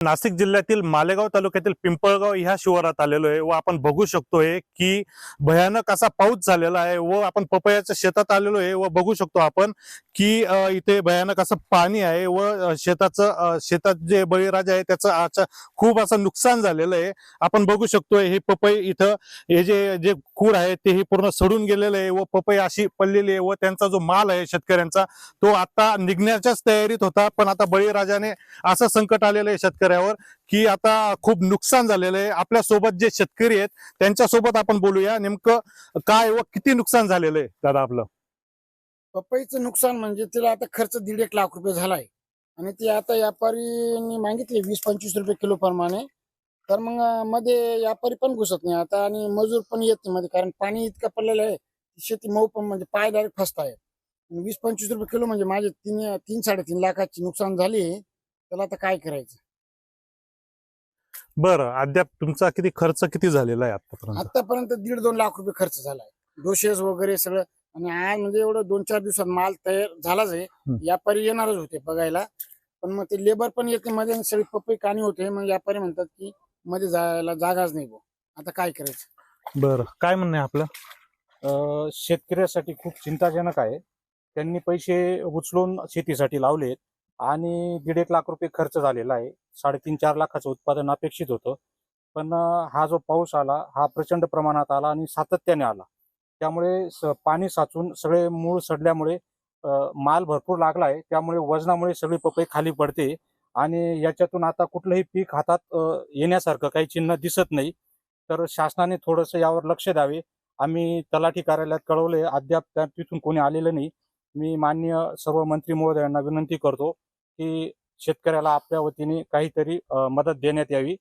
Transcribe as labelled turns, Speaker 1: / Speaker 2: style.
Speaker 1: नाशिक जिल्ह्यातील मालेगाव तालुक्यातील पिंपळगाव ह्या शिवारात आलेलो आहे व आपण बघू शकतोय की भयानक असा पाऊस झालेला आहे व आपण पपयाच्या शेतात आलेलो आहे व बघू शकतो आपण की इथे भयानक असं पाणी आहे व शेतात जे बळीराजा आहे त्याचं खूप असं नुकसान झालेलं आहे। आपण बघू शकतोय हे पपई इथं हे जे जे खूर आहे ते हे पूर्ण सडून गेलेलं आहे व पपई अशी पडलेली आहे व त्यांचा जो माल आहे शेतकऱ्यांचा तो आता निघण्याच्याच तयारीत होता, पण आता बळीराजाने असं संकट आलेलं आहे शेतकऱ्यावर की आता खूप नुकसान झालेलं आहे। आपल्या सोबत जे शेतकरी आहेत त्यांच्या सोबत आपण बोलूया नेमकं काय व किती नुकसान झालेलं आहे। दादा आपलं
Speaker 2: पपईचं नुकसान म्हणजे तिला आता खर्च 1.5 लाख रुपये झालाय आणि ती आता व्यापारीने मागितले 20-25 रुपये किलो प्रमाणे। तर मग मध्ये व्यापारी पण घुसत नाही आता आणि मजूर पण येत नाही मध्ये, कारण पाणी इतकं पडलेलं आहे शेती मऊ पण म्हणजे पाय डायरेक्ट फसत आहे। 20-25 रुपये किलो म्हणजे माझे 3-3.5 लाखाची नुकसान झाली। त्याला आता काय करायचं?
Speaker 1: बरं, अद्याप तुमचा खर्च किती झालेला आहे आतापर्यंत?
Speaker 2: आतापर्यंत 1.5-2 लाख रुपये खर्च झालाय, डोसेस वगैरे सगळं। आणि आज म्हणजे एवढं 2-4 दिवसात माल तयार झालाच आहे। व्यापारी येणारच होते बघायला, पण मग ते लेबर पण येते मध्ये आणि सगळी पपई काणी होते। मग व्यापारी म्हणतात की मध्ये जायला जागाच नाही भाऊ, आता काय करायचं?
Speaker 1: बरं, काय म्हणणं आहे आपलं?
Speaker 3: शेतकऱ्यासाठी खूप चिंताजनक आहे। त्यांनी पैसे उचलून शेतीसाठी लावलेत आणि 1.5 लाख रुपये खर्च झालेला आहे। 3.5-4 लाखाचं उत्पादन अपेक्षित होतं, पण हा जो पाऊस आला हा प्रचंड प्रमाणात आला आणि सातत्याने आला, त्यामुळे पाणी साचून सगळे मूळ सडल्यामुळे माल भरपूर लागला आहे। त्यामुळे वजनामुळे सगळी पपई खाली पडते आणि याच्यातून आता कुठलंही पीक हातात येण्यासारखं काही चिन्ह दिसत नाही। तर शासनाने थोडंसं यावर लक्ष द्यावे। आम्ही तलाठी कार्यालयात कळवले, अद्याप तिथून कोणी आलेलं नाही। मी माननीय सर्व मंत्री महोदयांना विनंती करतो की शेतकऱ्याला आपल्या वतीने काहीतरी मदत देण्यात यावी।